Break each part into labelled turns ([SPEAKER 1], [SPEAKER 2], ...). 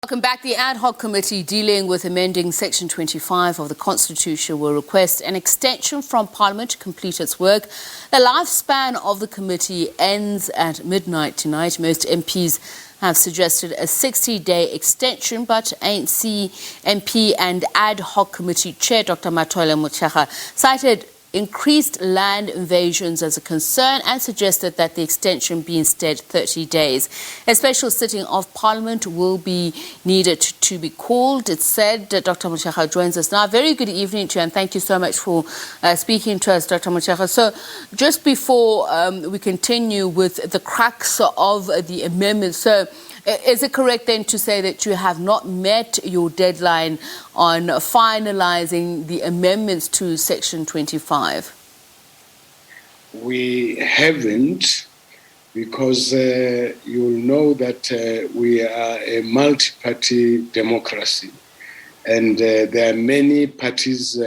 [SPEAKER 1] Welcome back. The ad hoc committee dealing with amending Section 25 of the Constitution will request an extension from Parliament to complete its work. The lifespan of the committee ends at midnight tonight. Most MPs have suggested a 60-day extension, but ANC MP and ad hoc committee chair Dr Mathole Mothekga cited increased land invasions as a concern and suggested that the extension be instead 30 days. A special sitting of Parliament will be needed to be called. It's said that Dr Mothekga joins us now. Very good evening to you, and thank you so much for speaking to us, Dr Mothekga. So just before we continue with the crux of the amendment, so is it correct then to say that you have not met your deadline on finalizing the amendments to Section 25?
[SPEAKER 2] We haven't, because you'll know that we are a multi-party democracy, and there are many parties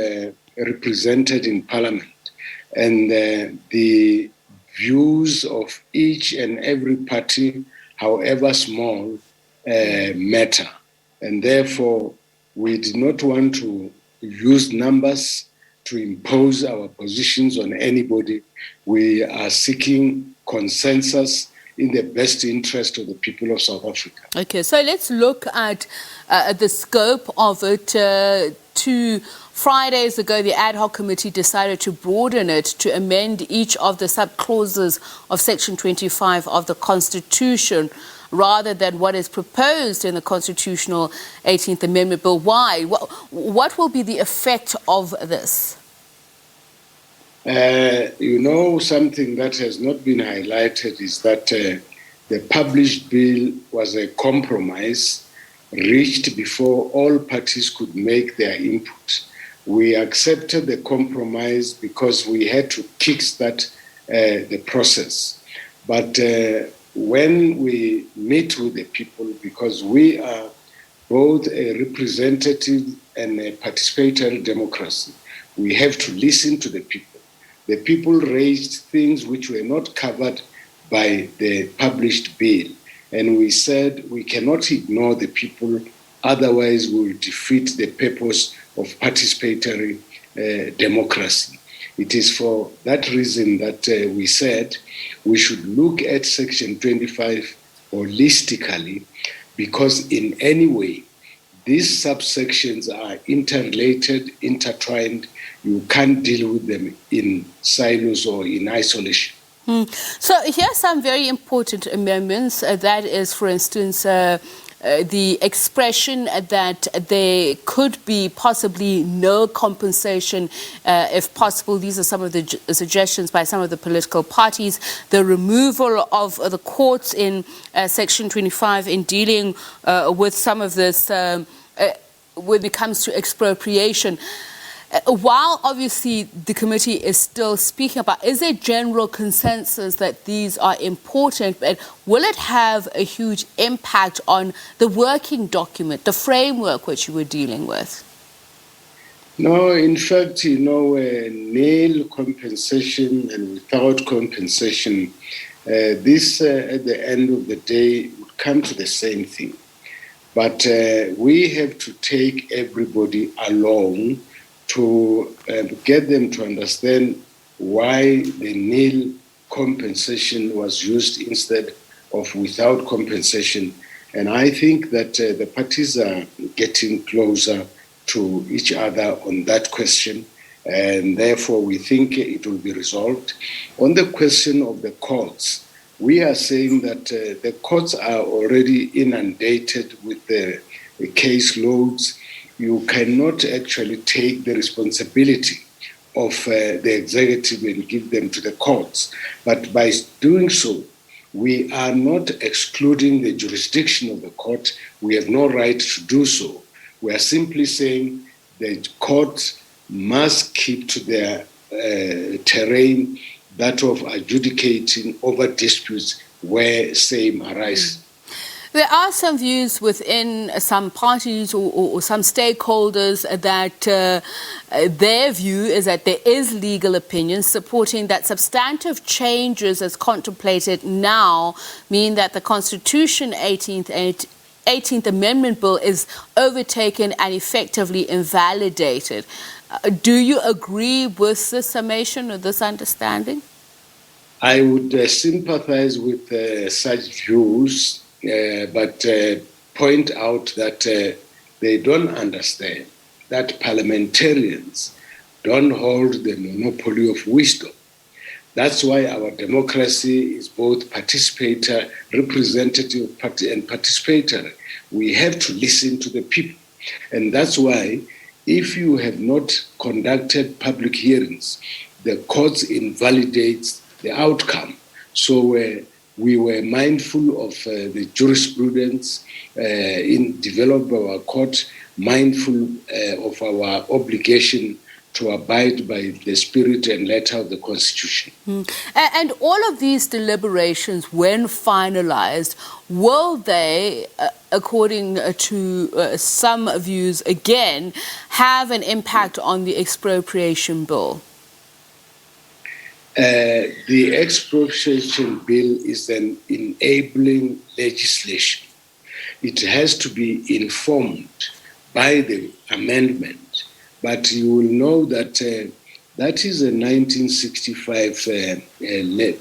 [SPEAKER 2] represented in Parliament, and the views of each and every party, however small, matter. And therefore, we did not want to use numbers to impose our positions on anybody. We are seeking consensus in the best interest of the people of South Africa.
[SPEAKER 1] Okay, so let's look at the scope of it. 2 Fridays ago, the ad hoc committee decided to broaden it to amend each of the sub-clauses of Section 25 of the Constitution rather than what is proposed in the Constitutional 18th Amendment Bill. Why? What will be the effect of this?
[SPEAKER 2] Something that has not been highlighted is that the published bill was a compromise reached before all parties could make their input. We accepted the compromise because we had to kickstart the process. But when we meet with the people, because we are both a representative and a participatory democracy, we have to listen to the people. The people raised things which were not covered by the published bill. And we said we cannot ignore the people, otherwise we will defeat the purpose of participatory democracy. It is for that reason that we said we should look at Section 25 holistically, because in any way, these subsections are interrelated, intertwined. You can't deal with them in silos or in isolation.
[SPEAKER 1] So here are some very important amendments. That is, for instance, the expression that there could be possibly no compensation if possible. These are some of the suggestions by some of the political parties. The removal of the courts in Section 25 in dealing with some of this when it comes to expropriation. While obviously the committee is still speaking about, is there general consensus that these are important, but will it have a huge impact on the working document, the framework which you were dealing with?
[SPEAKER 2] No, in fact, nil compensation and without compensation, this at the end of the day would come to the same thing. But we have to take everybody along to get them to understand why the nil compensation was used instead of without compensation. And I think that the parties are getting closer to each other on that question, and therefore we think it will be resolved. On the question of the courts, we are saying that the courts are already inundated with the case loads. You cannot actually take the responsibility of the executive and give them to the courts. But by doing so, we are not excluding the jurisdiction of the court. We have no right to do so. We are simply saying the courts must keep to their terrain, that of adjudicating over disputes where same arise.
[SPEAKER 1] There are some views within some parties or some stakeholders that their view is that there is legal opinion supporting that substantive changes as contemplated now mean that the Constitution 18th 18th Amendment Bill is overtaken and effectively invalidated. Do you agree with this summation or this understanding?
[SPEAKER 2] I would sympathize with such views, but point out that they don't understand that parliamentarians don't hold the monopoly of wisdom. That's why our democracy is both representative and participatory. We have to listen to the people. And that's why if you have not conducted public hearings, the courts invalidates the outcome. So we were mindful of the jurisprudence in developing our court, mindful of our obligation to abide by the spirit and letter of the Constitution.
[SPEAKER 1] And all of these deliberations, when finalized, will they, according to some views, again, have an impact on the expropriation bill?
[SPEAKER 2] The expropriation bill is an enabling legislation. It has to be informed by the amendment. But you will know that that is a 1965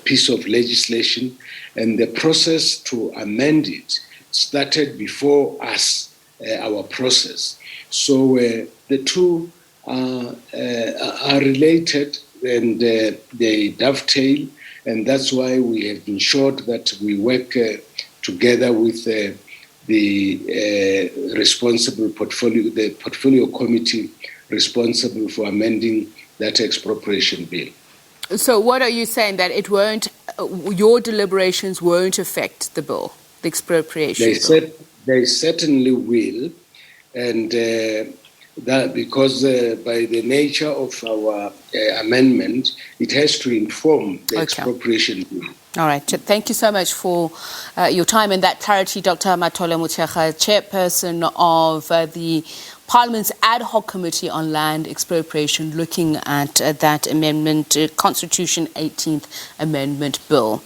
[SPEAKER 2] piece of legislation, and the process to amend it started before us, our process. So the two are related, and they dovetail, and that's why we have ensured that we work together with the responsible portfolio, the portfolio committee responsible for amending that expropriation bill.
[SPEAKER 1] So what are you saying, that it won't, your deliberations won't affect the bill, the expropriation bill?
[SPEAKER 2] They certainly will, and that because by the nature of our amendment, it has to inform the expropriation bill.
[SPEAKER 1] All right. Thank you so much for your time and that clarity, Dr. Mathole Mothekga, chairperson of the Parliament's ad-hoc committee on land expropriation, looking at that amendment, Constitution 18th Amendment Bill.